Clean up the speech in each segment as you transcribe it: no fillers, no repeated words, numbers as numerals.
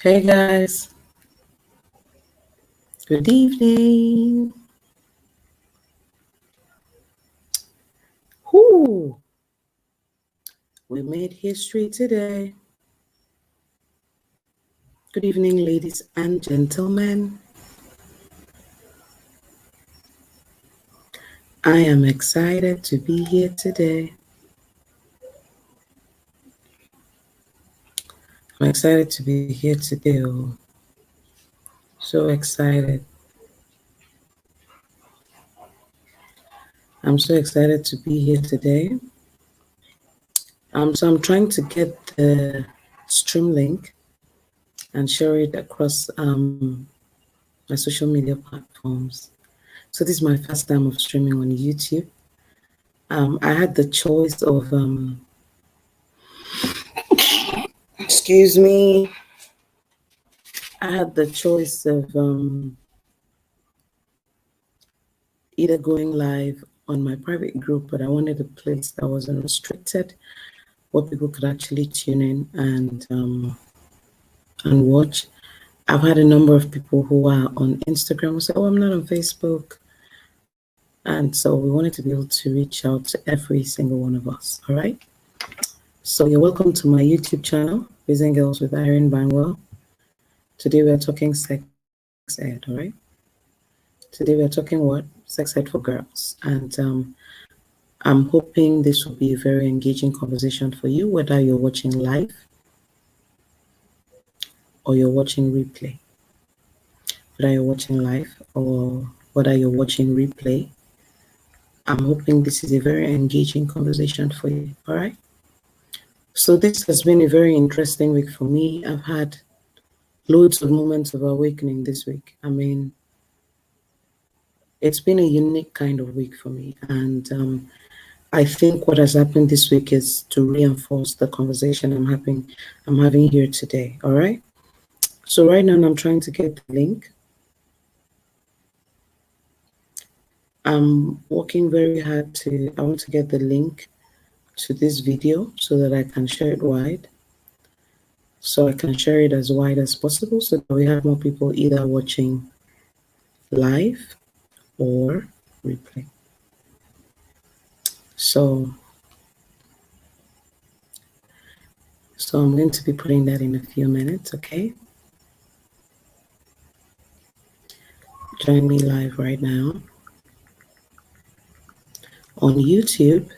Hey guys, good evening. Whoo, we made history today. Good evening, ladies and gentlemen. I am excited to be here today. I'm excited to be here today. Oh, so excited. I'm so excited to be here today. So I'm trying to get the stream link and share it across my social media platforms. So this is my first time of streaming on YouTube. I had the choice of excuse me. I had the choice of either going live on my private group, but I wanted a place that was unrestricted, where people could actually tune in and watch. I've had a number of people who are on Instagram who say, "Oh, I'm not on Facebook," and so we wanted to be able to reach out to every single one of us. All right. So you're welcome to my YouTube channel, Boys and Girls with Irene Bangwell. Today we're talking sex ed. All right. Today we're talking what? Sex ed for girls. And I'm hoping this will be a very engaging conversation for you, whether you're watching live or you're watching replay. Whether you're watching live or whether you're watching replay, I'm hoping this is a very engaging conversation for you. All right. So this has been a very interesting week for me. I've had loads of moments of awakening this week. I mean, it's been a unique kind of week for me. And I think what has happened this week is to reinforce the conversation I'm having here today. All right. So right now I'm trying to get the link. I'm working very hard I want to get the link to this video so that I can share it wide. So I can share it as wide as possible so that we have more people either watching live or replay. So I'm going to be putting that in a few minutes, okay? Join me live right now on YouTube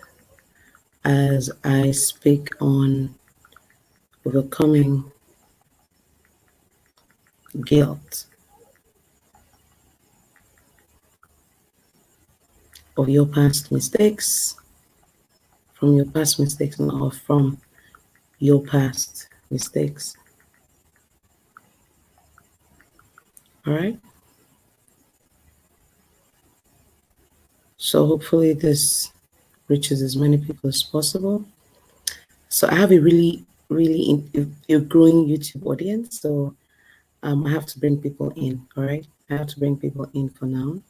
as I speak on overcoming guilt of your past mistakes, from your past mistakes or from your past mistakes. All right. So hopefully this reaches as many people as possible. So I have a really a growing YouTube audience. So I have to bring people in. All right. I have to bring people in for now.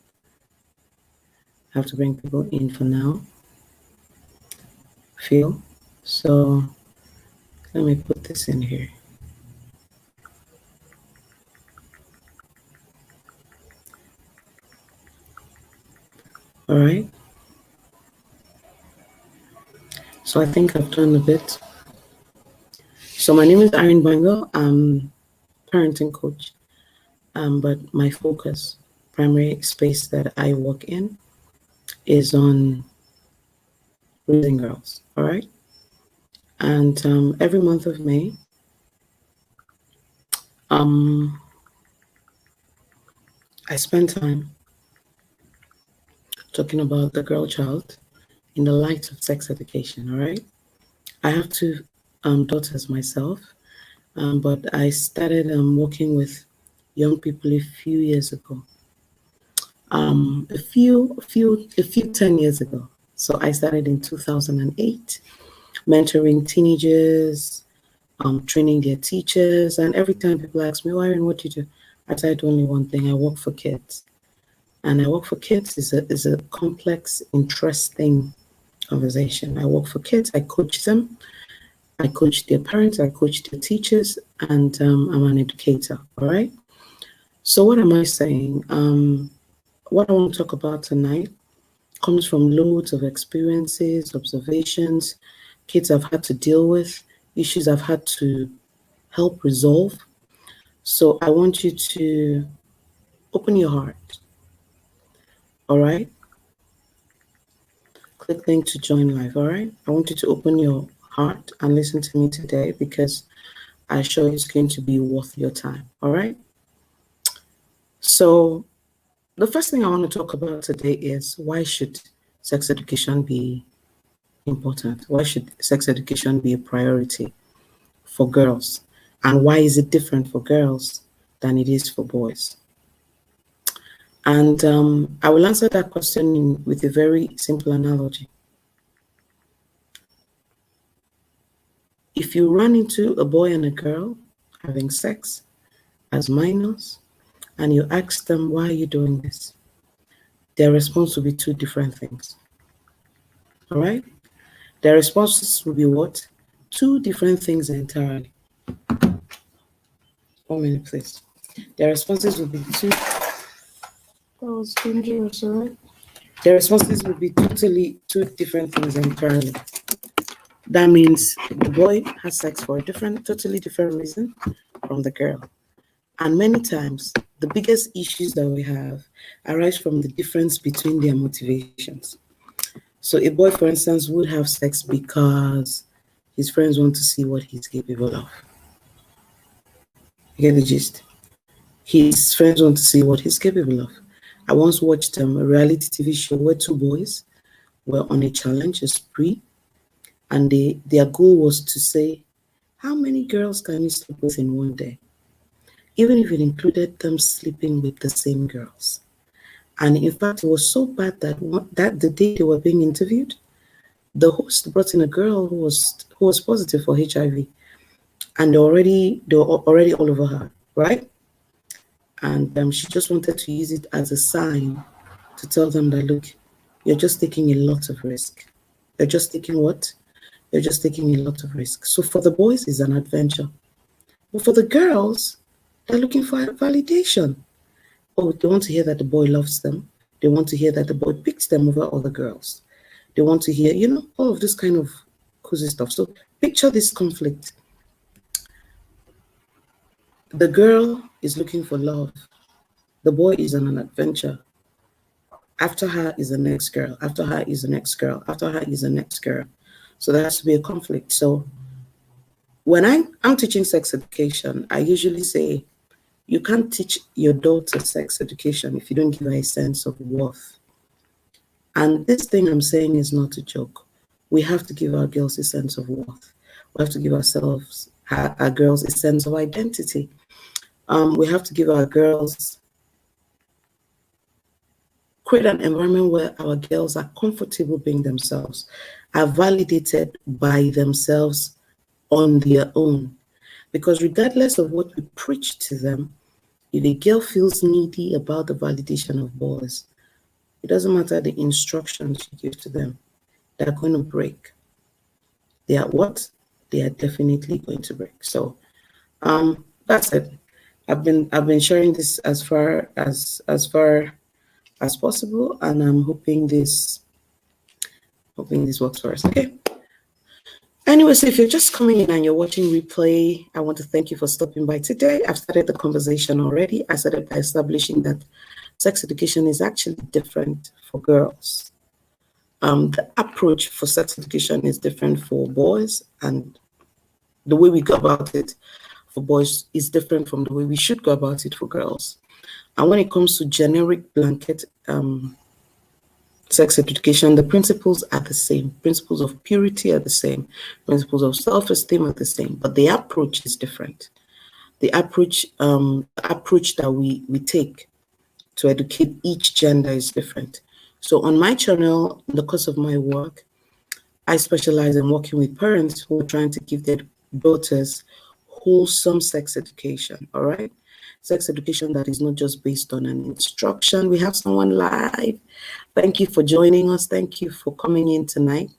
Feel. So let me put this in here. All right. So I think I've done a bit. So my name is Irene Bango. I'm parenting coach. But my focus, primary space that I work in, is on raising girls. All right. And every month of May, I spend time talking about the girl child in the light of sex education. All right. I have two daughters myself, but I started working with young people a few years ago. A few 10 years ago. So I started in 2008, mentoring teenagers, training their teachers. And every time people ask me, Irene, what do you do? I tell only one thing: I work for kids. And I work for kids is a complex, interesting conversation. I work for kids. I coach them. I coach their parents, I coach their teachers, and I'm an educator. All right. So what am I saying? What I want to talk about tonight comes from loads of experiences, observations, kids I've had to deal with, issues I've had to help resolve. So I want you to open your heart. All right. Click link to join live. All right. I want you to open your heart and listen to me today because I assure you it's going to be worth your time. All right. So the first thing I want to talk about today is why should sex education be important? Why should sex education be a priority for girls? And why is it different for girls than it is for boys? And I will answer that question with a very simple analogy. If you run into a boy and a girl having sex as minors and you ask them, why are you doing this? Their response will be two different things. All right? Their responses will be what? Two different things entirely. 1 minute, please. Their responses will be two. That was dangerous, all right? Their responses will be totally two different things entirely. That means the boy has sex for a totally different reason from the girl. And many times, the biggest issues that we have arise from the difference between their motivations. So a boy, for instance, would have sex because his friends want to see what he's capable of. You get the gist? His friends want to see what he's capable of. I once watched a reality TV show where two boys were on a challenge, a spree, and their goal was to say, how many girls can you sleep with in one day? Even if it included them sleeping with the same girls. And in fact, it was so bad that the day they were being interviewed, the host brought in a girl who was positive for HIV, and they were already all over her, right? And she just wanted to use it as a sign to tell them that, look, you're just taking a lot of risk. You're just taking what? You're just taking a lot of risk. So for the boys, it's an adventure. But for the girls, they're looking for validation. Oh, they want to hear that the boy loves them. They want to hear that the boy picks them over other girls. They want to hear, all of this kind of cozy stuff. So picture this conflict. The girl is looking for love. The boy is on an adventure. After her is the next girl. After her is the next girl. After her is the next girl. So there has to be a conflict. So when I'm teaching sex education, I usually say, you can't teach your daughter sex education if you don't give her a sense of worth. And this thing I'm saying is not a joke. We have to give our girls a sense of worth. We have to give our girls a sense of identity. We have to give our girls, create an environment where our girls are comfortable being themselves, are validated by themselves on their own. Because regardless of what we preach to them, if a girl feels needy about the validation of boys, it doesn't matter the instructions you give to them, they're going to break. They are what? They are definitely going to break. So that's it. I've been sharing this as far as possible, and I'm hoping this works for us. Okay. Anyway, so if you're just coming in and you're watching replay, I want to thank you for stopping by today. I've started the conversation already. I started by establishing that sex education is actually different for girls. The approach for sex education is different for boys, and the way we go about it for boys is different from the way we should go about it for girls. And when it comes to generic blanket sex education, the principles are the same. Principles of purity are the same. Principles of self-esteem are the same, but the approach is different. The approach that we take to educate each gender is different. So on my channel, in the course of my work, I specialize in working with parents who are trying to give their daughters wholesome sex education, all right? Sex education that is not just based on an instruction. We have someone live. Thank you for joining us. Thank you for coming in tonight.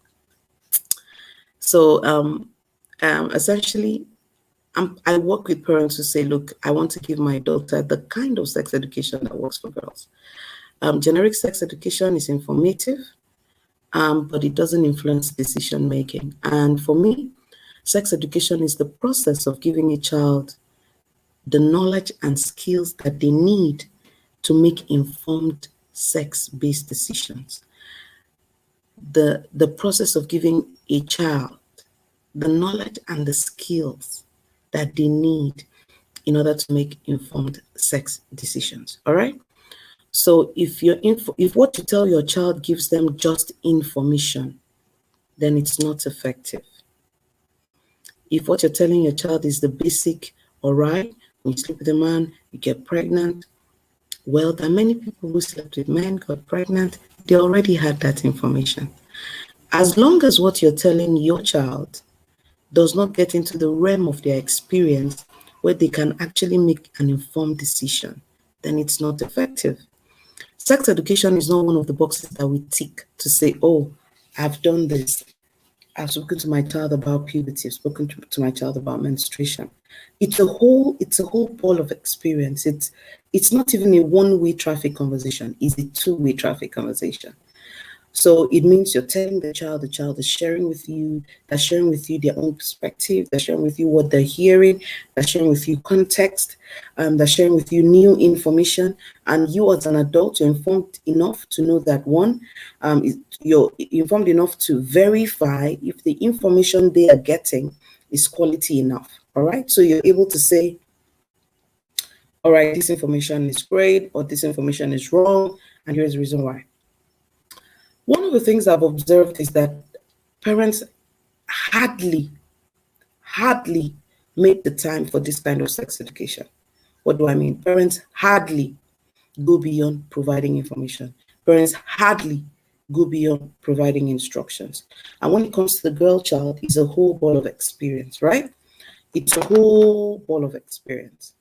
So Essentially, I work with parents who say, look, I want to give my daughter the kind of sex education that works for girls. Generic sex education is informative, but it doesn't influence decision making. And for me, sex education is the process of giving a child the knowledge and skills that they need to make informed sex-based decisions. The process of giving a child the knowledge and the skills that they need in order to make informed sex decisions. All right. So if what you tell your child gives them just information, then it's not effective. If what you're telling your child is the basic, all right, when you sleep with a man, you get pregnant. Well, there are many people who slept with men, got pregnant, they already had that information. As long as what you're telling your child does not get into the realm of their experience where they can actually make an informed decision, then it's not effective. Sex education is not one of the boxes that we tick to say, oh, I've done this. I've spoken to my child about puberty. I've spoken to my child about menstruation. It's a whole ball of experience. It's not even a one-way traffic conversation. It's a two-way traffic conversation. So it means you're telling the child is sharing with you, they're sharing with you their own perspective, they're sharing with you what they're hearing, they're sharing with you context, they're sharing with you new information, and you as an adult, you're informed enough to know that one, you're informed enough to verify if the information they are getting is quality enough, all right? So you're able to say, all right, this information is great, or this information is wrong, and here's the reason why. One of the things I've observed is that parents hardly make the time for this kind of sex education. What do I mean? Parents hardly go beyond providing information. Parents hardly go beyond providing instructions. And when it comes to the girl child, it's a whole ball of experience, right? It's a whole ball of experience.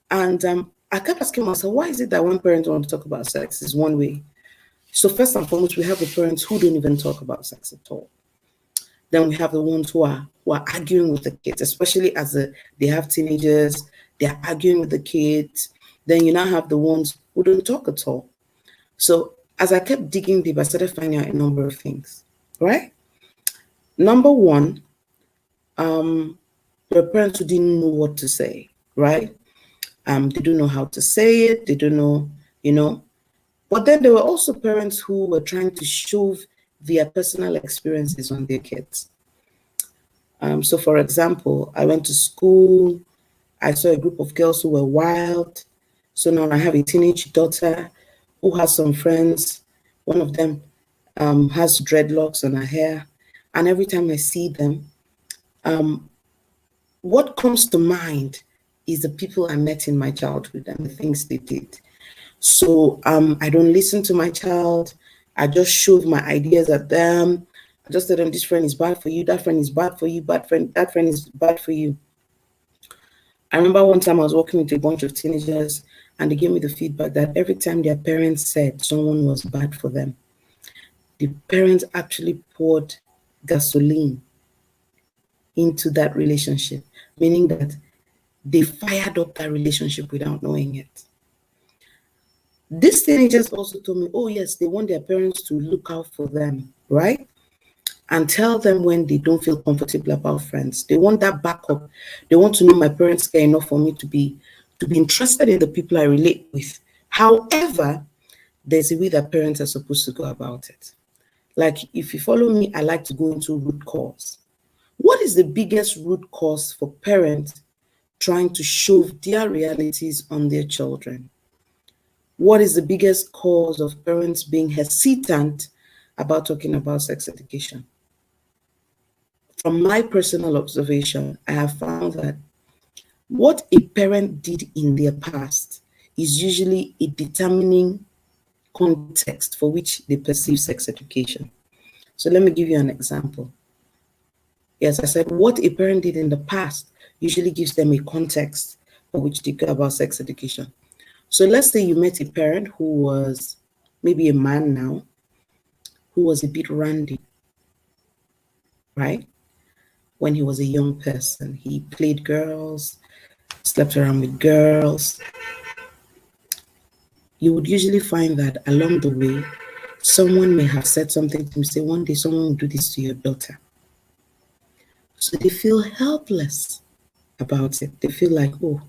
And I kept asking myself, why is it that when parents want to talk about sex is one way? So first and foremost, we have the parents who don't even talk about sex at all. Then we have the ones who are arguing with the kids, especially as they have teenagers, they're arguing with the kids. Then you now have the ones who don't talk at all. So as I kept digging deep, I started finding out a number of things, right? Number one, there are parents who didn't know what to say, right? They don't know how to say it. They don't know, But then there were also parents who were trying to shove their personal experiences on their kids. So for example, I went to school, I saw a group of girls who were wild. So now I have a teenage daughter who has some friends. One of them has dreadlocks on her hair. And every time I see them, what comes to mind is the people I met in my childhood and the things they did. So I don't listen to my child. I just shove my ideas at them. I just tell them this friend is bad for you, that friend is bad for you, that friend is bad for you. I remember one time I was working with a bunch of teenagers and they gave me the feedback that every time their parents said someone was bad for them, the parents actually poured gasoline into that relationship, meaning that they fired up that relationship without knowing it. These teenagers also told me, oh yes, they want their parents to look out for them, right? And tell them when they don't feel comfortable about friends. They want that backup. They want to know my parents care enough for me to be interested in the people I relate with. However, there's a way that parents are supposed to go about it. Like if you follow me, I like to go into root cause. What is the biggest root cause for parents trying to shove their realities on their children? What is the biggest cause of parents being hesitant about talking about sex education? From my personal observation, I have found that what a parent did in their past is usually a determining context for which they perceive sex education. So let me give you an example. Yes, I said what a parent did in the past usually gives them a context for which they care about sex education. So let's say you met a parent who was maybe a man now, who was a bit randy, right? when he was a young person. He played girls, slept around with girls. You would usually find that along the way, someone may have said something to him, say, one day someone will do this to your daughter. So they feel helpless about it. They feel like, oh,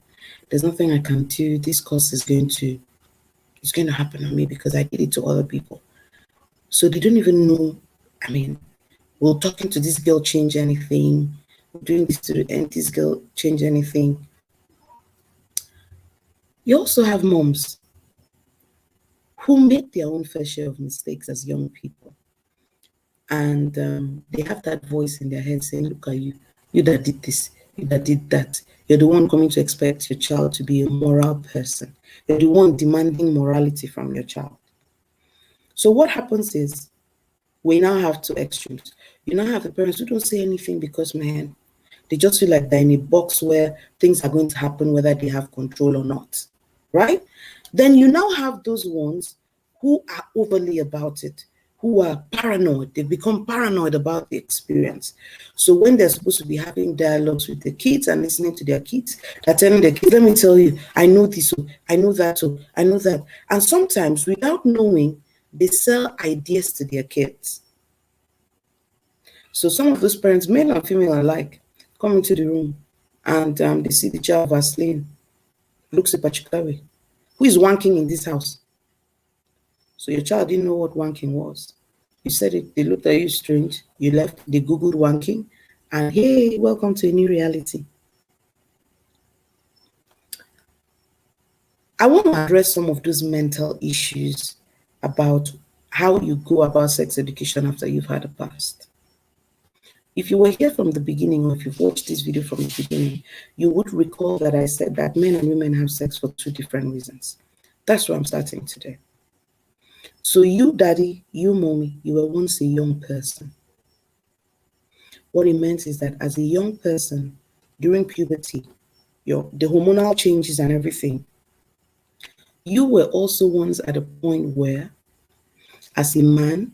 there's nothing I can do. This course is going to happen to me because I did it to other people. So they don't even know, I mean, will talking to this girl change anything? Doing this to this girl change anything? You also have moms who make their own fair share of mistakes as young people. And they have that voice in their head saying, look at you, you that did this, you that did that. You're the one coming to expect your child to be a moral person. You're the one demanding morality from your child. So what happens is, we now have two extremes. You now have the parents who don't say anything because, man, they just feel like they're in a box where things are going to happen whether they have control or not, right? Then you now have those ones who are overly about it, who are paranoid. They become paranoid about the experience. So when they're supposed to be having dialogues with the kids and listening to their kids, they're telling their kids, let me tell you, I know this, I know that, I know that. And sometimes without knowing, they sell ideas to their kids. So some of those parents, male and female alike, come into the room and they see the child Vaseline, looks a particular way. Who is wanking in this house? So your child didn't know what wanking was. You said it, they looked at you strange, you left, they Googled wanking, and hey, welcome to a new reality. I want to address some of those mental issues about how you go about sex education after you've had a past. If you were here from the beginning, or if you've watched this video from the beginning, you would recall that I said that men and women have sex for two different reasons. That's where I'm starting today. So you, daddy, you, mommy, you were once a young person. What it meant is that as a young person, during puberty, the hormonal changes and everything, you were also once at a point where, as a man,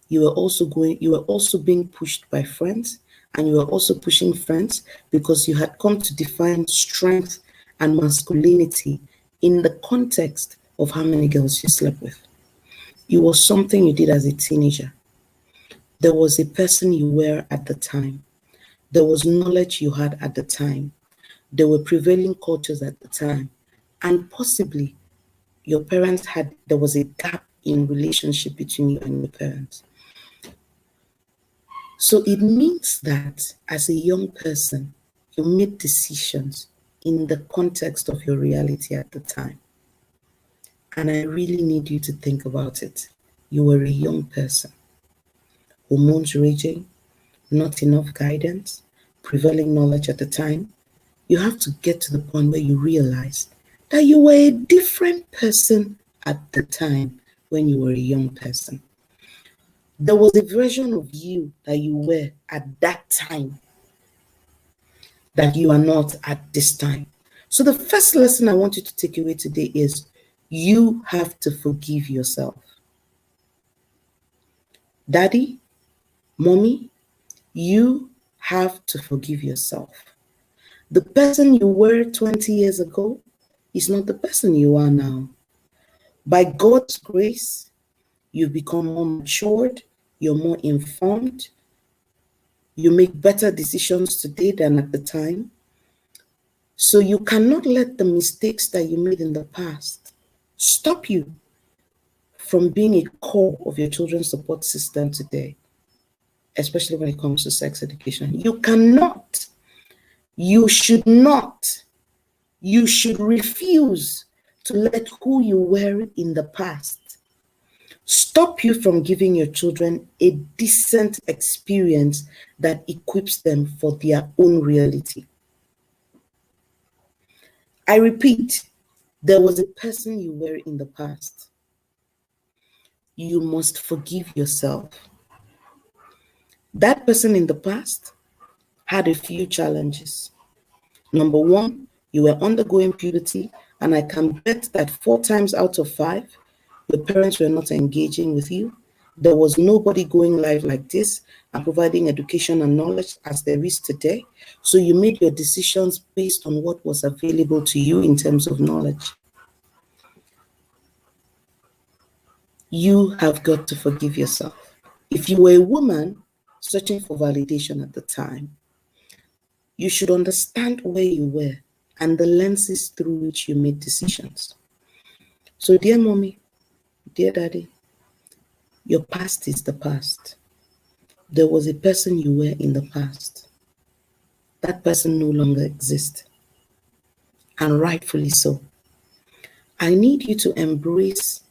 you were also being pushed by friends, and you were also pushing friends because you had come to define strength and masculinity in the context of how many girls you slept with. It was something you did as a teenager. There was a person you were at the time. There was knowledge you had at the time. There were prevailing cultures at the time. And possibly your parents there was a gap in relationship between you and your parents. So it means that as a young person, you made decisions in the context of your reality at the time. And I really need you to think about it. You were a young person. Hormones raging, not enough guidance, prevailing knowledge at the time. You have to get to the point where you realize that you were a different person at the time when you were a young person. There was a version of you that you were at that time that you are not at this time. So the first lesson I want you to take away today is you have to forgive yourself. Daddy, mommy, you have to forgive yourself. The person you were 20 years ago is not the person you are now. By God's grace, you've become more matured, you're more informed, you make better decisions today than at the time. So you cannot let the mistakes that you made in the past stop you from being a core of your children's support system today, especially when it comes to sex education. You cannot, you should not, you should refuse to let who you were in the past stop you from giving your children a decent experience that equips them for their own reality. I repeat, there was a person you were in the past. You must forgive yourself. That person in the past had a few challenges. Number one, you were undergoing puberty, and I can bet that 4 times out of 5, your parents were not engaging with you. There was nobody going live like this and providing education and knowledge as there is today. So you made your decisions based on what was available to you in terms of knowledge. You have got to forgive yourself. If you were a woman searching for validation at the time, you should understand where you were and the lenses through which you made decisions. So, dear mommy, dear daddy, your past is the past. There was a person you were in the past. That person no longer exists, and rightfully so. I need you to embrace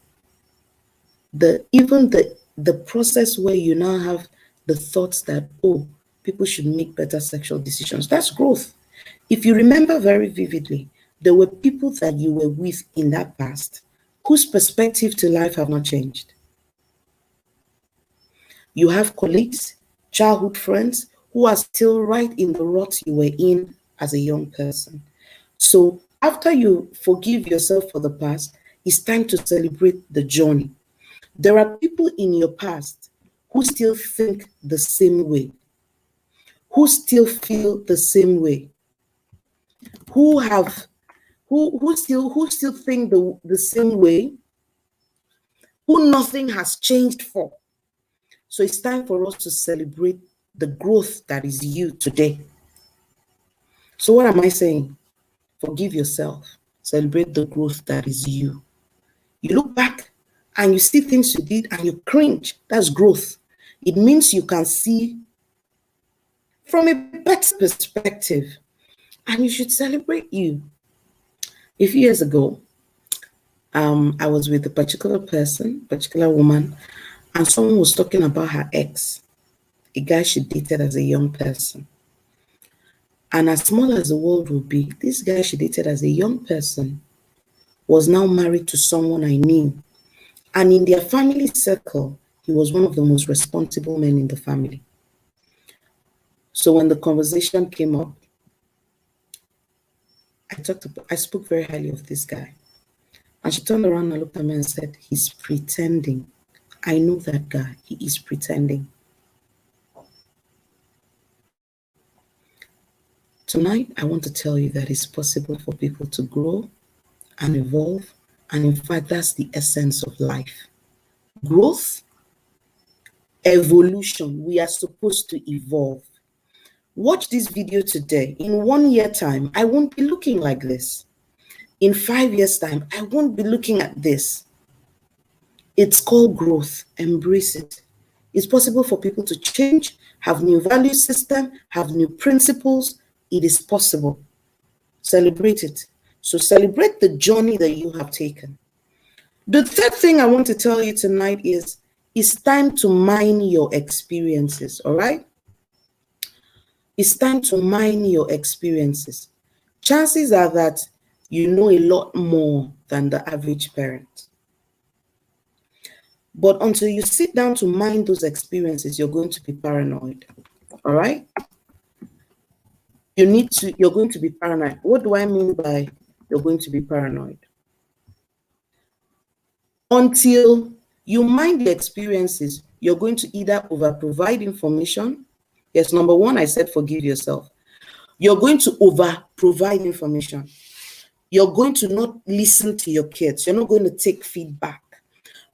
the process where you now have the thoughts that, oh, people should make better sexual decisions. That's growth. If you remember very vividly, there were people that you were with in that past whose perspective to life have not changed. You have colleagues, childhood friends who are still right in the rut you were in as a young person. So after you forgive yourself for the past, it's time to celebrate the journey. There are people in your past who still think the same way, who still feel the same way, who still think the same way, who nothing has changed for. So it's time for us to celebrate the growth that is you today. So what am I saying? Forgive yourself. Celebrate the growth that is you. You look back and you see things you did and you cringe. That's growth. It means you can see from a better perspective, and you should celebrate you. A few years ago, I was with a particular woman, and someone was talking about her ex, a guy she dated as a young person. And as small as the world would be, this guy she dated as a young person was now married to someone I knew. And in their family circle, he was one of the most responsible men in the family. So when the conversation came up, I spoke very highly of this guy. And she turned around and looked at me and said, he's pretending. I know that guy. He is pretending. Tonight, I want to tell you that it's possible for people to grow and evolve. And in fact, that's the essence of life. Growth, evolution. We are supposed to evolve. Watch this video today. In 1 year time, I won't be looking like this. In 5 years time, I won't be looking at this. It's called growth. Embrace it. It's possible for people to change, have new value system, have new principles. It is possible. Celebrate it. So celebrate the journey that you have taken. The third thing I want to tell you tonight is it's time to mine your experiences, all right? It's time to mine your experiences. Chances are that you know a lot more than the average parent. But until you sit down to mine those experiences, you're going to be paranoid, all right? You're going to be paranoid. What do I mean by you're going to be paranoid? Until you mine the experiences, you're going to either over-provide information. Yes, number one, I said forgive yourself. You're going to over-provide information. You're going to not listen to your kids. You're not going to take feedback.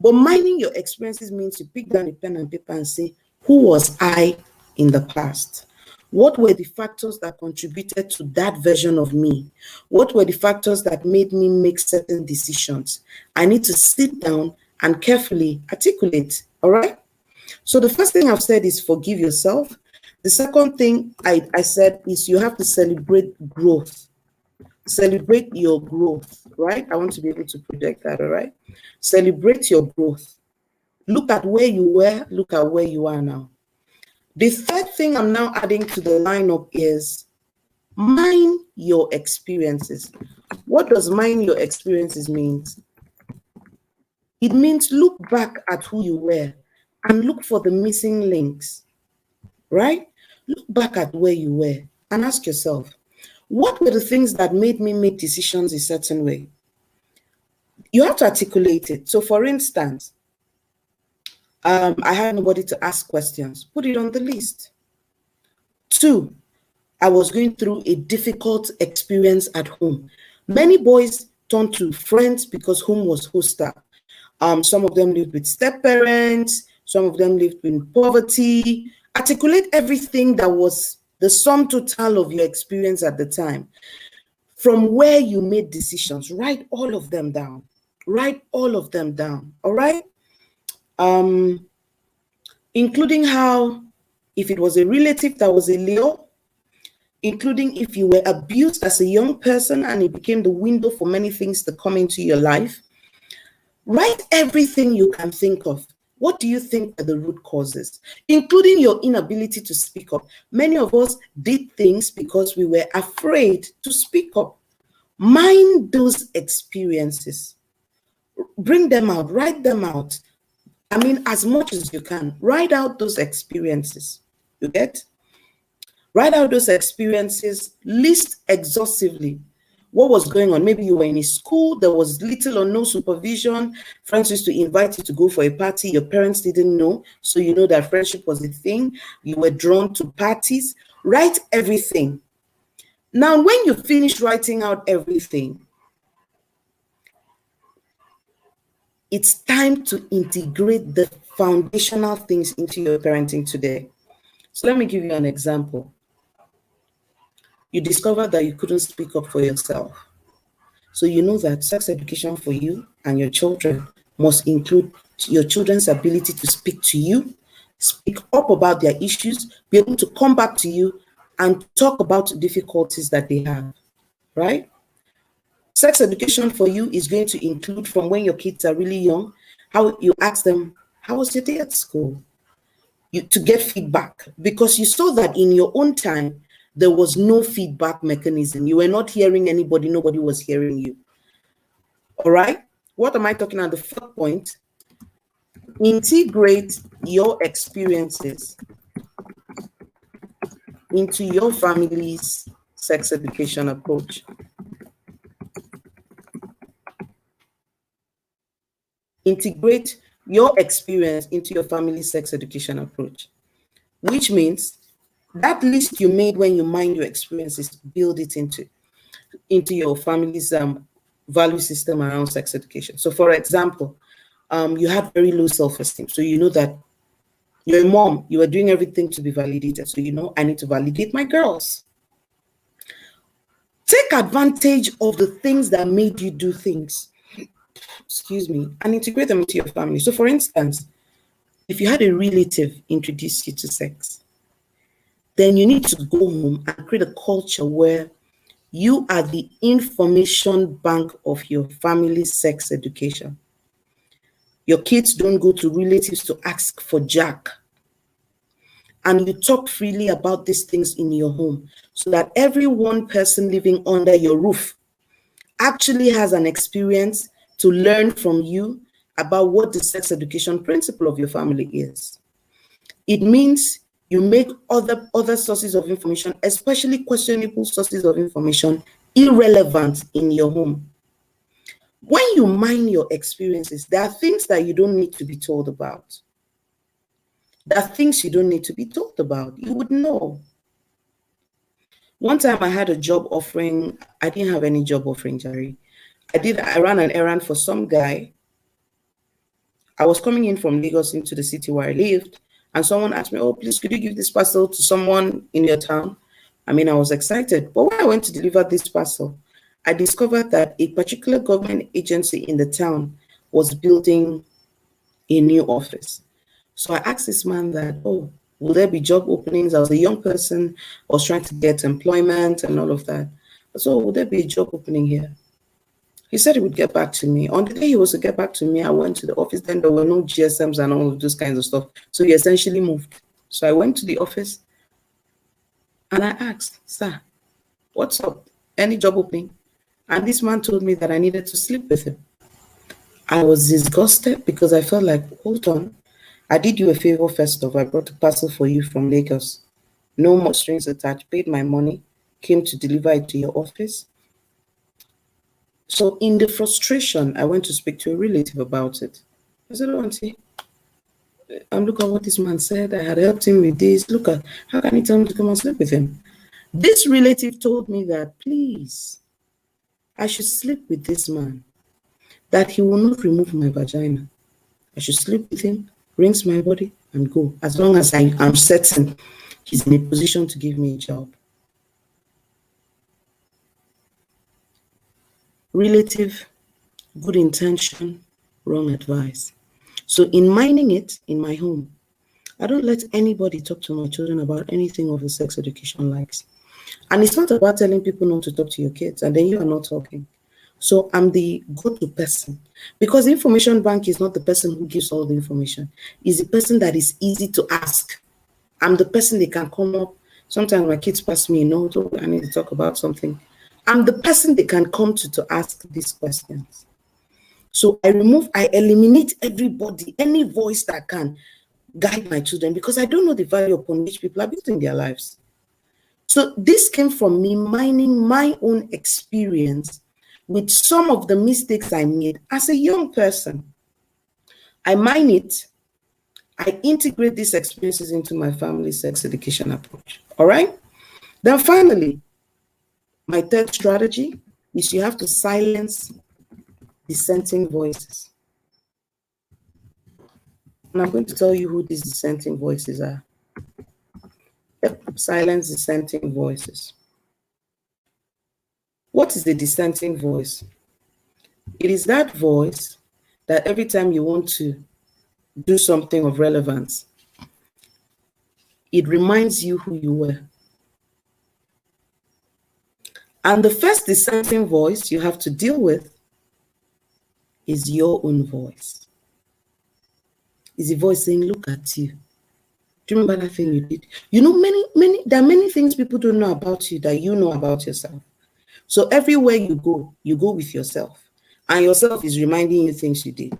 But mining your experiences means you pick down a pen and paper and say, who was I in the past? What were the factors that contributed to that version of me? What were the factors that made me make certain decisions? I need to sit down and carefully articulate, all right? So the first thing I've said is forgive yourself. The second thing I said is you have to celebrate growth. Celebrate your growth, right? I want to be able to project that, all right? Celebrate your growth. Look at where you were, look at where you are now. The third thing I'm now adding to the lineup is mine your experiences. What does mine your experiences mean? It means look back at who you were and look for the missing links, right? Look back at where you were and ask yourself, what were the things that made me make decisions a certain way? You have to articulate it. So for instance, I had nobody to ask questions. Put it on the list. 2, I was going through a difficult experience at home. Many boys turned to friends because home was hostile. Some of them lived with step parents, some of them lived in poverty. Articulate everything that was the sum total of your experience at the time. From where you made decisions, write all of them down. Write all of them down. All right. Including how, if it was a relative that was a Leo, including if you were abused as a young person and it became the window for many things to come into your life. Write everything you can think of. What do you think are the root causes, including your inability to speak up? Many of us did things because we were afraid to speak up. Mind those experiences. Bring them out, write them out. I mean, as much as you can, write out those experiences. You get? Write out those experiences, list exhaustively what was going on. Maybe you were in a school, there was little or no supervision. Friends used to invite you to go for a party. Your parents didn't know, so you know that friendship was a thing. You were drawn to parties. Write everything. Now, when you finish writing out everything, it's time to integrate the foundational things into your parenting today. So let me give you an example. You discovered that you couldn't speak up for yourself. So you know that sex education for you and your children must include your children's ability to speak to you, speak up about their issues, be able to come back to you and talk about difficulties that they have, right? Sex education for you is going to include, from when your kids are really young, how you ask them, how was your day at school? To get feedback, because you saw that in your own time, there was no feedback mechanism. You were not hearing anybody, nobody was hearing you. All right. What am I talking about? The fourth point, integrate your experiences into your family's sex education approach. Integrate your experience into your family's sex education approach, which means that list you made when you mind your experiences, build it into your family's value system around sex education. So, for example, you have very low self-esteem. So you know that you're a mom, you are doing everything to be validated. So you know, I need to validate my girls. Take advantage of the things that made you do things, excuse me, and integrate them into your family. So for instance, if you had a relative introduce you to sex, then you need to go home and create a culture where you are the information bank of your family's sex education. Your kids don't go to relatives to ask for jack. And you talk freely about these things in your home so that every one person living under your roof actually has an experience to learn from you about what the sex education principle of your family is. It means you make other sources of information, especially questionable sources of information, irrelevant in your home. When you mind your experiences, there are things that you don't need to be told about. There are things you don't need to be told about. You would know. One time I had a job offering. I didn't have any job offering, Jerry. I ran an errand for some guy. I was coming in from Lagos into the city where I lived, and someone asked me, oh, please, could you give this parcel to someone in your town? I mean, I was excited. But when I went to deliver this parcel, I discovered that a particular government agency in the town was building a new office. So I asked this man that, oh, will there be job openings? I was a young person, I was trying to get employment and all of that. So will there be a job opening here? He said he would get back to me. On the day he was to get back to me, I went to the office. Then there were no GSMs and all of those kinds of stuff. So he essentially moved. So I went to the office and I asked, sir, what's up? Any job opening? And this man told me that I needed to sleep with him. I was disgusted because I felt like, hold on, I did you a favor first off. I brought a parcel for you from Lagos. No more strings attached, paid my money, came to deliver it to your office. So in the frustration, I went to speak to a relative about it. I said, oh, auntie, And look at what this man said. I had helped him with this. Look at, how can he tell me to come and sleep with him? This relative told me that, please, I should sleep with this man, that he will not remove my vagina. I should sleep with him, rinse my body, and go, as long as I am certain he's in a position to give me a job. Relative, good intention, wrong advice. So in minding it in my home, I don't let anybody talk to my children about anything of the sex education likes. And it's not about telling people not to talk to your kids and then you are not talking. So I'm the go-to person, because the information bank is not the person who gives all the information. It's the person that is easy to ask. I'm the person they can come up. Sometimes my kids pass me a note, oh, I need to talk about something. I'm the person they can come to ask these questions. So I eliminate everybody, any voice that can guide my children, because I don't know the value upon which people are building their lives. So this came from me mining my own experience with some of the mistakes I made as a young person. I mine it, I integrate these experiences into my family sex education approach. All right? Then finally, my third strategy is you have to silence dissenting voices. And I'm going to tell you who these dissenting voices are. Silence dissenting voices. What is the dissenting voice? It is that voice that every time you want to do something of relevance, it reminds you who you were. And the first dissenting voice you have to deal with is your own voice. It's a voice saying, look at you. Do you remember that thing you did? You know, there are many things people don't know about you that you know about yourself. So everywhere you go with yourself. And yourself is reminding you things you did.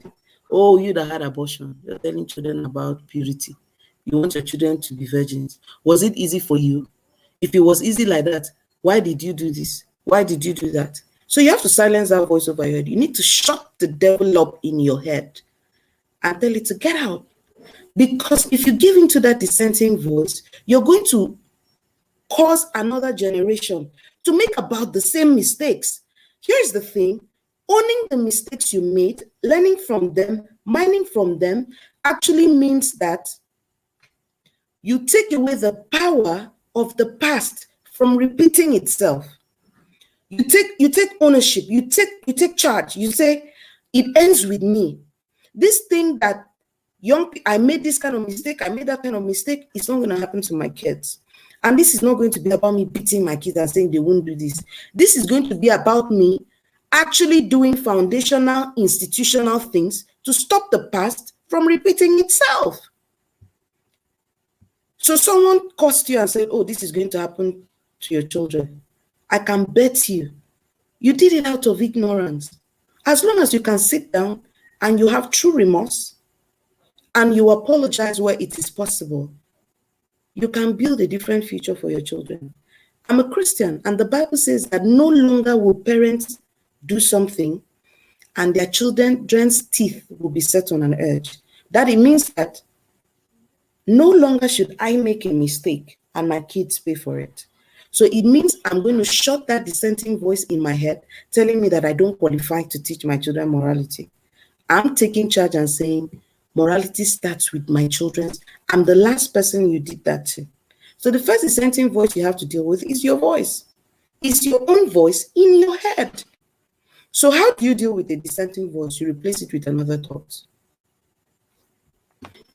Oh, you that had abortion, you're telling children about purity. You want your children to be virgins. Was it easy for you? If it was easy like that, why did you do this? Why did you do that? So you have to silence that voice over your head. You need to shut the devil up in your head and tell it to get out. Because if you give into that dissenting voice, you're going to cause another generation to make about the same mistakes. Here's the thing. Owning the mistakes you made, learning from them, mining from them, actually means that you take away the power of the past from repeating itself. You take ownership, you take charge. You say, it ends with me. This thing that I made this kind of mistake, I made that kind of mistake, it's not going to happen to my kids. And this is not going to be about me beating my kids and saying they won't do this. This is going to be about me actually doing foundational, institutional things to stop the past from repeating itself. So someone cursed you and said, oh, this is going to happen to your children. I can bet you did it out of ignorance. As long as you can sit down and you have true remorse and you apologize where it is possible, you can build a different future for your children. I'm a Christian, and the Bible says that no longer will parents do something and their children's teeth will be set on an edge. That it means that no longer should I make a mistake and my kids pay for it. So it means I'm going to shut that dissenting voice in my head telling me that I don't qualify to teach my children morality. I'm taking charge and saying, morality starts with my children. I'm the last person you did that to. So the first dissenting voice you have to deal with is your voice. It's your own voice in your head. So how do you deal with a dissenting voice? You replace it with another thought.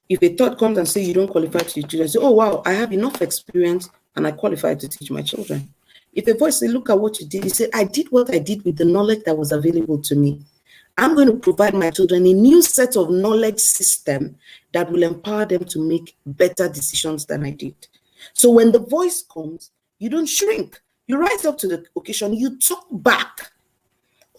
If a thought comes and says you don't qualify to teach children, say, oh, wow, I have enough experience and I qualify to teach my children. If a voice says, look at what you did, you say, I did what I did with the knowledge that was available to me. I'm going to provide my children a new set of knowledge system that will empower them to make better decisions than I did. So when the voice comes, you don't shrink. You rise up to the occasion. You talk back.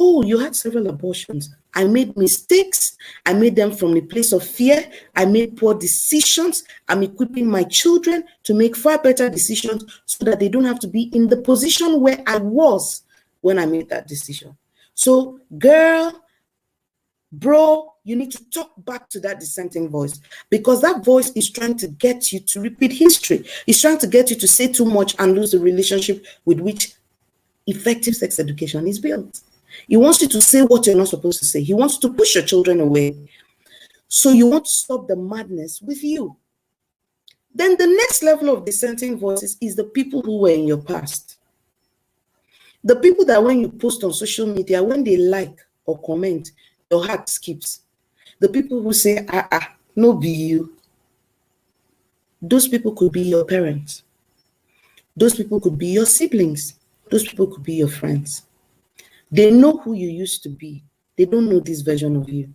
Oh, you had several abortions. I made mistakes. I made them from the place of fear. I made poor decisions. I'm equipping my children to make far better decisions so that they don't have to be in the position where I was when I made that decision. So, girl, bro, you need to talk back to that dissenting voice, because that voice is trying to get you to repeat history. It's trying to get you to say too much and lose the relationship with which effective sex education is built. He wants you to say what you're not supposed to say. He wants to push your children away. So you want to stop the madness with you. Then the next level of dissenting voices is the people who were in your past. The people that when you post on social media, when they like or comment, your heart skips. The people who say, no be you. Those people could be your parents. Those people could be your siblings. Those people could be your friends. They know who you used to be. They don't know this version of you.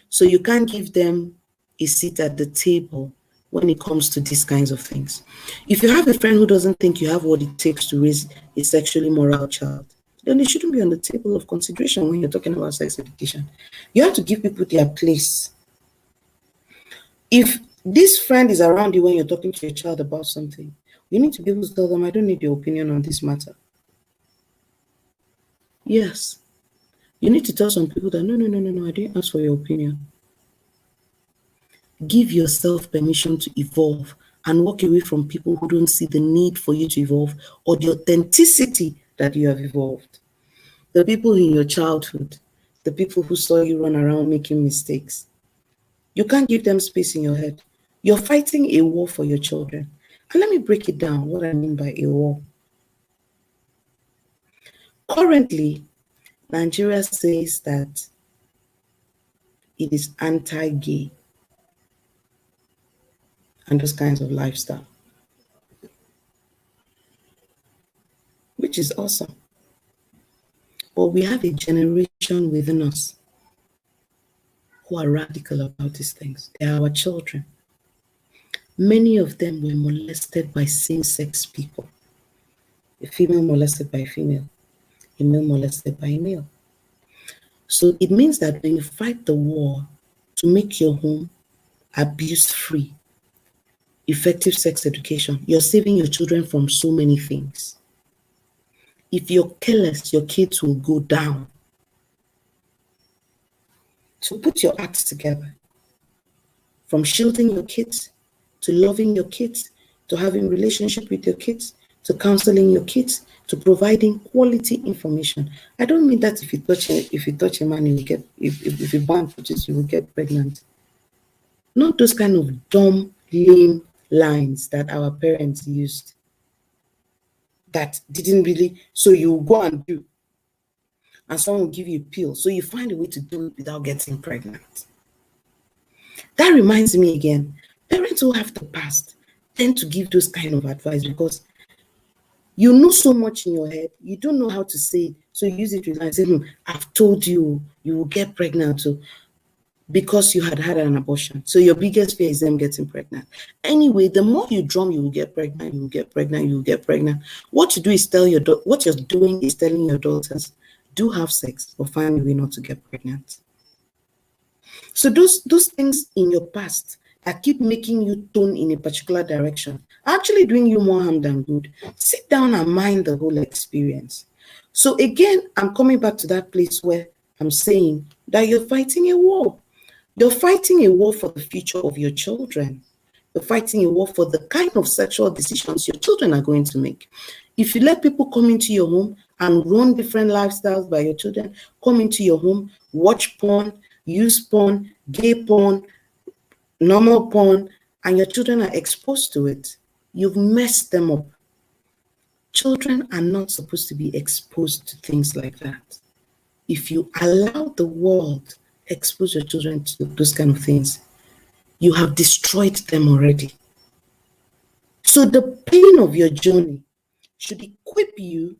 So you can't give them a seat at the table when it comes to these kinds of things. If you have a friend who doesn't think you have what it takes to raise a sexually moral child, then they shouldn't be on the table of consideration when you're talking about sex education. You have to give people their place. If this friend is around you when you're talking to your child about something, you need to be able to tell them, I don't need your opinion on this matter. Yes. You need to tell some people that, no, I didn't ask for your opinion. Give yourself permission to evolve and walk away from people who don't see the need for you to evolve or the authenticity that you have evolved. The people in your childhood, the people who saw you run around making mistakes, you can't give them space in your head. You're fighting a war for your children. And let me break it down, what I mean by a war. Currently, Nigeria says that it is anti-gay and those kinds of lifestyle, which is awesome. But we have a generation within us who are radical about these things. They are our children. Many of them were molested by same-sex people. A female molested by a female, a male molested by a male. So it means that when you fight the war to make your home abuse-free, effective sex education, you're saving your children from so many things. If you're careless, your kids will go down. So put your acts together. From shielding your kids, to loving your kids, to having relationship with your kids, to counseling your kids, to providing quality information. I don't mean that if you touch a man, you will get, if you ban touches, you will get pregnant. Not those kind of dumb, lame lines that our parents used that didn't really, so you go and do, and someone will give you a pill, so you find a way to do it without getting pregnant. That reminds me again, parents who have the past tend to give those kind of advice because you know so much in your head, you don't know how to say it, so you use it to say, I've told you, you will get pregnant. So because you had an abortion. So your biggest fear is them getting pregnant. Anyway, the more you drum, you will get pregnant, you will get pregnant, you will get pregnant. What you do is what you're doing is telling your daughters, do have sex, but find a way not to get pregnant. So those things in your past that keep making you tone in a particular direction are actually doing you more harm than good. Sit down and mind the whole experience. So again, I'm coming back to that place where I'm saying that you're fighting a war. You're fighting a war for the future of your children. You're fighting a war for the kind of sexual decisions your children are going to make. If you let people come into your home and run different lifestyles by your children, come into your home, watch porn, use porn, gay porn, normal porn, and your children are exposed to it, you've messed them up. Children are not supposed to be exposed to things like that. If you allow the world expose your children to those kind of things, you have destroyed them already. So the pain of your journey should equip you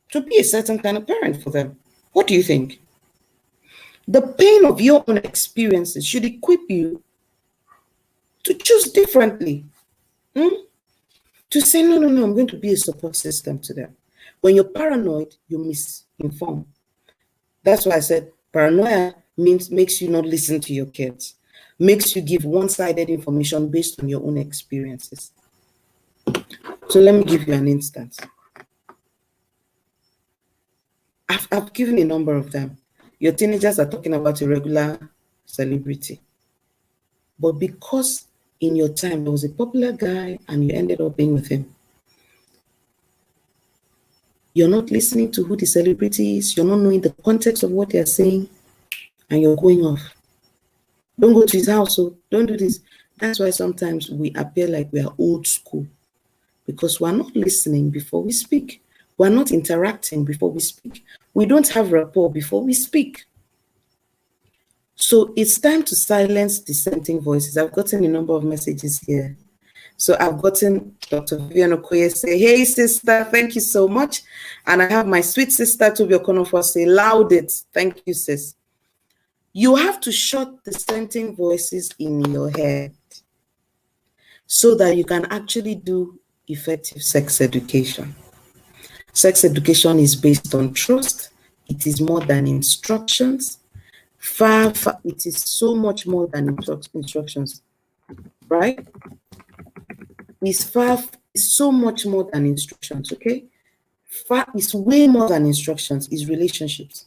to be a certain kind of parent for them. What do you think? The pain of your own experiences should equip you to choose differently. To say, no, I'm going to be a support system to them. When you're paranoid, you misinform. That's why I said paranoia makes you not listen to your kids, makes you give one-sided information based on your own experiences. So let me give you an instance. I've given a number of them. Your teenagers are talking about a regular celebrity. But because in your time there was a popular guy and you ended up being with him, you're not listening to who the celebrity is, you're not knowing the context of what they're saying, and you're going off. Don't go to his house, so don't do this. That's why sometimes we appear like we are old school, because we're not listening before we speak. We're not interacting before we speak. We don't have rapport before we speak. So it's time to silence dissenting voices. I've gotten a number of messages here. So I've gotten Dr. Vivian Okoye say, hey, sister, thank you so much. And I have my sweet sister, Tobi Okonofor, say, loud it. Thank you, sis. You have to shut dissenting voices in your head so that you can actually do effective sex education. Sex education is based on trust. It is more than instructions. It is so much more than instructions, right? It's so much more than instructions, okay? It's way more than instructions, it's relationships.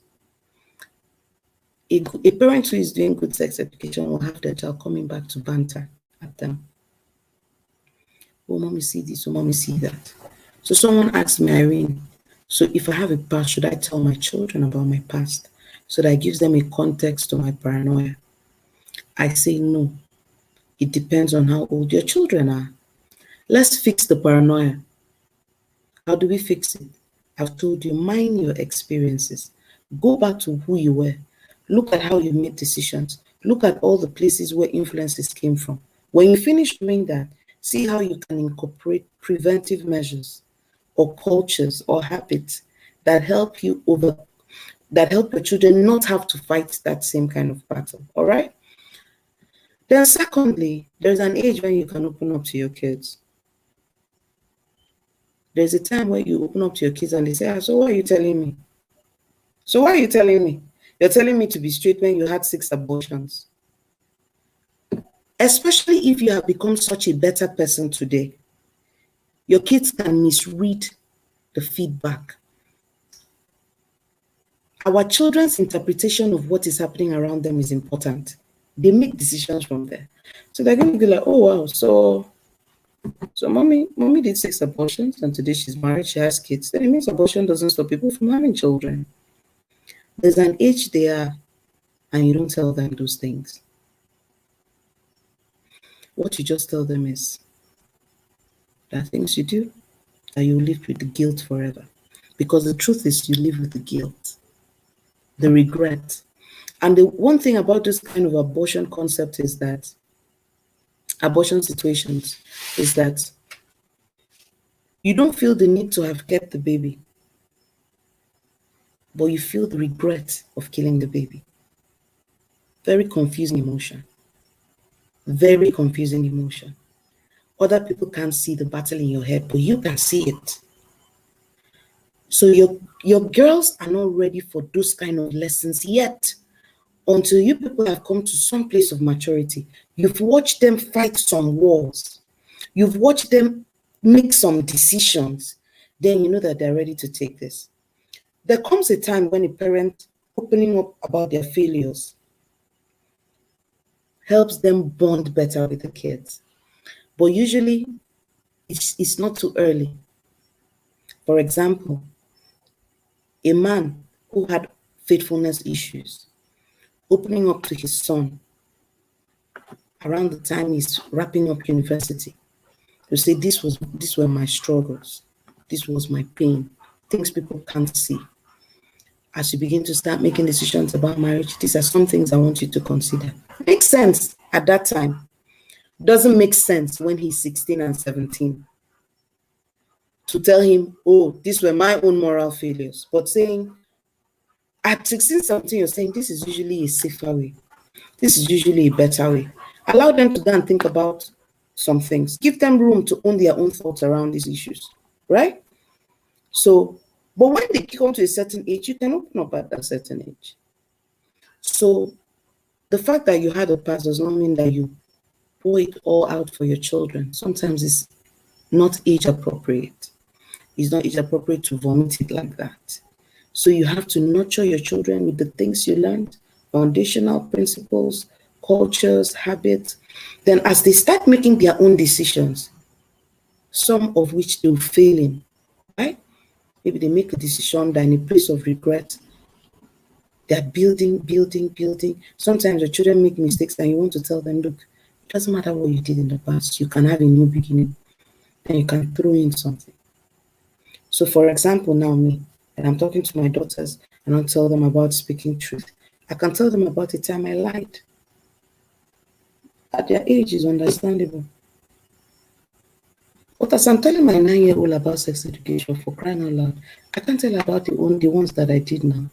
A parent who is doing good sex education will have their child coming back to banter at them. Oh, mommy, see this, oh, mommy, see that. So someone asked me, Irene, so if I have a past, should I tell my children about my past so that it gives them a context to my paranoia? I say no. It depends on how old your children are. Let's fix the paranoia. How do we fix it? I've told you, mind your experiences. Go back to who you were. Look at how you made decisions. Look at all the places where influences came from. When you finish doing that, see how you can incorporate preventive measures or cultures or habits that help your children not have to fight that same kind of battle. All right? Then secondly, there's an age when you can open up to your kids. There's a time where you open up to your kids and they say, so what are you telling me? So why are you telling me? You're telling me to be straight when you had 6 abortions. Especially if you have become such a better person today. Your kids can misread the feedback. Our children's interpretation of what is happening around them is important. They make decisions from there. So they're going to be like, oh, wow, so mommy did 6 abortions and today she's married, she has kids. Then it means abortion doesn't stop people from having children. There's an age there and you don't tell them those things. What you just tell them is, there are things you do that you live with the guilt forever. Because the truth is you live with the guilt, the regret. And the one thing about this kind of abortion concept is that, abortion situations, is that you don't feel the need to have kept the baby, but you feel the regret of killing the baby. Very confusing emotion. Very confusing emotion. Other people can't see the battle in your head, but you can see it. So your girls are not ready for those kind of lessons yet, until you people have come to some place of maturity. You've watched them fight some wars. You've watched them make some decisions. Then you know that they're ready to take this. There comes a time when a parent opening up about their failures helps them bond better with the kids. But usually, it's not too early. For example, a man who had faithfulness issues, opening up to his son around the time he's wrapping up university, to say, these were my struggles, this was my pain, things people can't see. As you begin to start making decisions about marriage, these are some things I want you to consider. Makes sense at that time. Doesn't make sense when he's 16 and 17 to tell him, oh, these were my own moral failures. But saying, at 16, 17, you're saying this is usually a safer way. This is usually a better way. Allow them to go and think about some things. Give them room to own their own thoughts around these issues, right? So, but when they come to a certain age, you can open up at that certain age. So the fact that you had a past does not mean that you pour it all out for your children. Sometimes it's not age appropriate. It's not age appropriate to vomit it like that. So you have to nurture your children with the things you learned, foundational principles, cultures, habits. Then as they start making their own decisions, some of which they'll fail in, right? Maybe they make a decision that in a place of regret, they're building. Sometimes the children make mistakes and you want to tell them, look, it doesn't matter what you did in the past, you can have a new beginning. Then you can throw in something. So for example, now me, and I'm talking to my daughters and I'll tell them about speaking truth. I can tell them about the time I lied. At their age is understandable. But as I'm telling my 9-year-old about sex education, for crying out loud, I can't tell about the ones that I did now.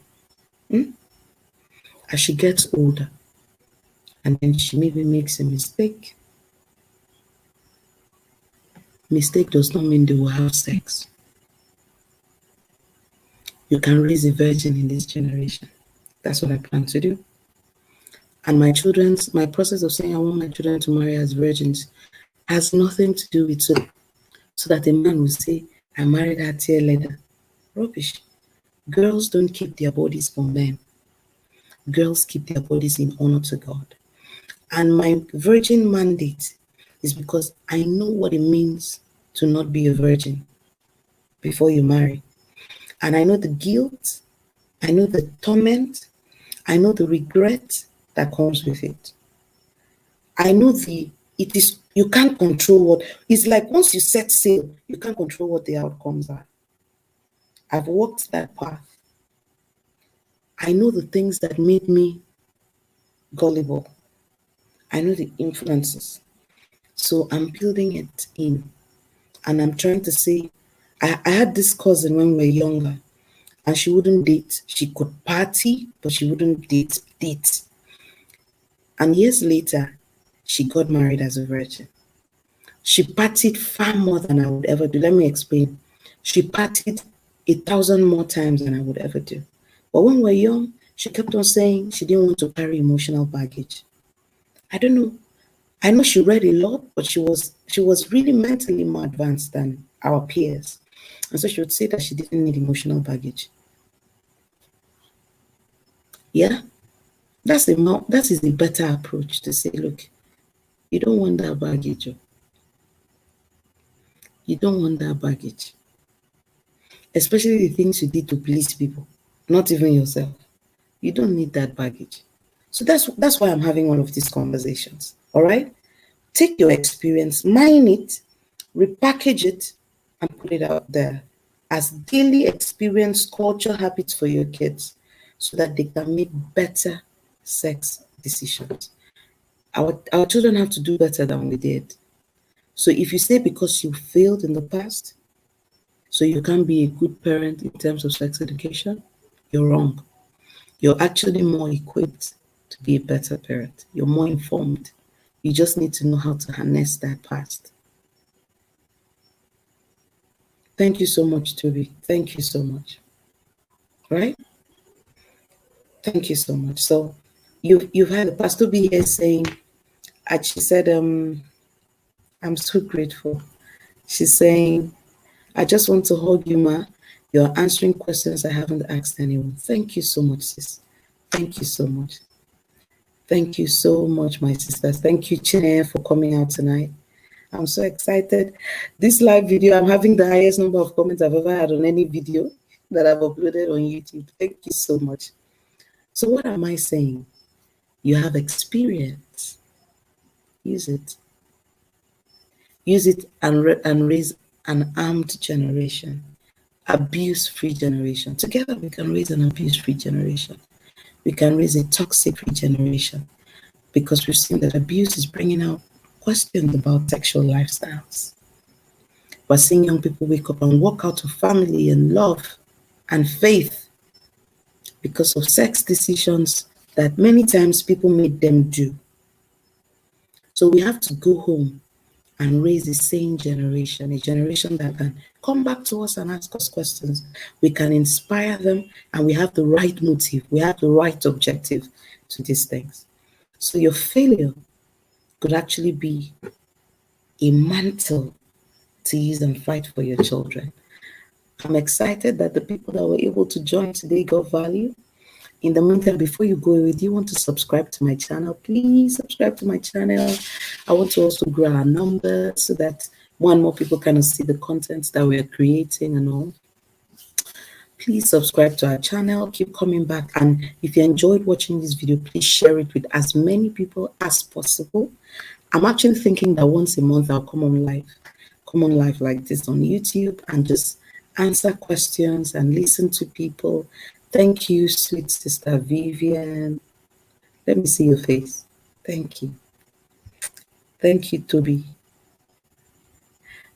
As she gets older, and then she maybe makes a mistake. Mistake does not mean they will have sex. You can raise a virgin in this generation. That's what I plan to do. And my process of saying I want my children to marry as virgins has nothing to do with so that a man will say, I married her tear later. Rubbish. Girls don't keep their bodies for men. Girls keep their bodies in honor to God. And my virgin mandate is because I know what it means to not be a virgin before you marry. And I know the guilt, I know the torment, I know the regret that comes with it. I know you can't control what, it's like once you set sail, you can't control what the outcomes are. I've walked that path. I know the things that made me gullible. I know the influences. So I'm building it in. And I'm trying to say, I had this cousin when we were younger, and she wouldn't date. She could party, but she wouldn't date. And years later, she got married as a virgin. She partied far more than I would ever do. Let me explain. She partied 1,000 more times than I would ever do. But when we were young, she kept on saying she didn't want to carry emotional baggage. I don't know. I know she read a lot, but she was really mentally more advanced than our peers. And so she would say that she didn't need emotional baggage. Yeah, that is the better approach to say, look, you don't want that baggage. You don't want that baggage. Especially the things you did to please people, not even yourself. You don't need that baggage. So that's why I'm having all of these conversations. All right? Take your experience, mine it, repackage it, and put it out there as daily experience, culture, habits for your kids so that they can make better sex decisions. Our children have to do better than we did. So if you say because you failed in the past, so you can't be a good parent in terms of sex education, you're wrong. You're actually more equipped to be a better parent. You're more informed. You just need to know how to harness that past. Thank you so much, Toby. Thank you so much. Right? Thank you so much. So you've had Pastor B here saying, and she said, I'm so grateful. She's saying, I just want to hug you, Ma. You're answering questions I haven't asked anyone. Thank you so much, sis. Thank you so much. Thank you so much, my sisters. Thank you, Chineye, for coming out tonight. I'm so excited. This live video, I'm having the highest number of comments I've ever had on any video that I've uploaded on YouTube. Thank you so much. So what am I saying? You have experience. Use it. Use it and raise an armed generation, abuse-free generation. Together we can raise an abuse-free generation. We can raise a toxic-free generation because we've seen that abuse is bringing out questions about sexual lifestyles. We're seeing young people wake up and walk out of family and love and faith because of sex decisions that many times people made them do. So we have to go home and raise a sane generation, a generation that can come back to us and ask us questions. We can inspire them, and we have the right motive. We have the right objective to these things. So your failure could actually be a mantle to use and fight for your children. I'm excited that the people that were able to join today got value. In the meantime, before you go away, do you want to subscribe to my channel? Please subscribe to my channel. I want to also grow our numbers so that more and more people kind of see the content that we are creating and all. Please subscribe to our channel, keep coming back, and if you enjoyed watching this video, please share it with as many people as possible. I'm actually thinking that once a month I'll come on live like this on YouTube and just answer questions and listen to people. Thank you, sweet sister Vivian. Let me see your face. Thank you. Thank you, Toby.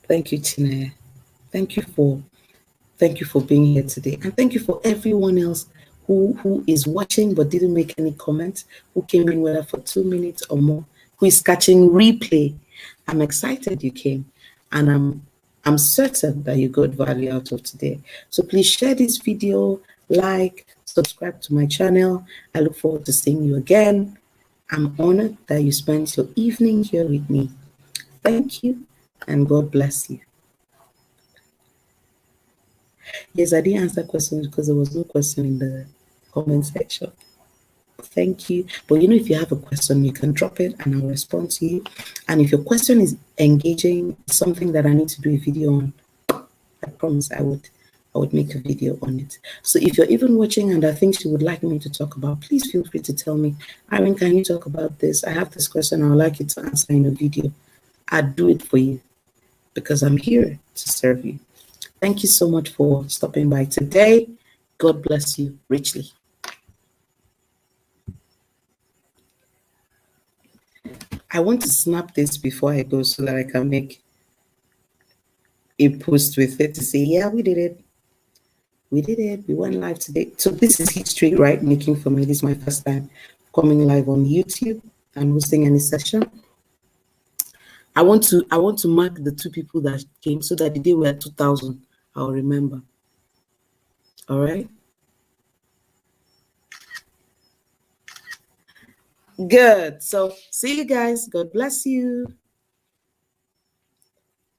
Thank you, Tina. Thank you for being here today. And thank you for everyone else who is watching but didn't make any comments, who came in whether for 2 minutes or more, who is catching replay. I'm excited you came, and I'm certain that you got value out of today. So please share this video, like, subscribe to my channel. I look forward to seeing you again. I'm honored that you spent your evening here with me. Thank you, and God bless you. Yes, I didn't answer questions because there was no question in the comment section. Thank you. But if you have a question, you can drop it and I'll respond to you. And if your question is engaging, something that I need to do a video on, I promise I would make a video on it. So if you're even watching and there are things you would like me to talk about, please feel free to tell me, Irene, can you talk about this? I have this question I would like you to answer in a video. I'd do it for you because I'm here to serve you. Thank you so much for stopping by today. God bless you richly. I want to snap this before I go so that I can make a post with it to say, yeah, we did it. We did it. We went live today. So this is history, right? Making for me. This is my first time coming live on YouTube and hosting any session. I want to mark the 2 people that came so that the day we're 2,000, I'll remember. All right. Good. So see you guys. God bless you.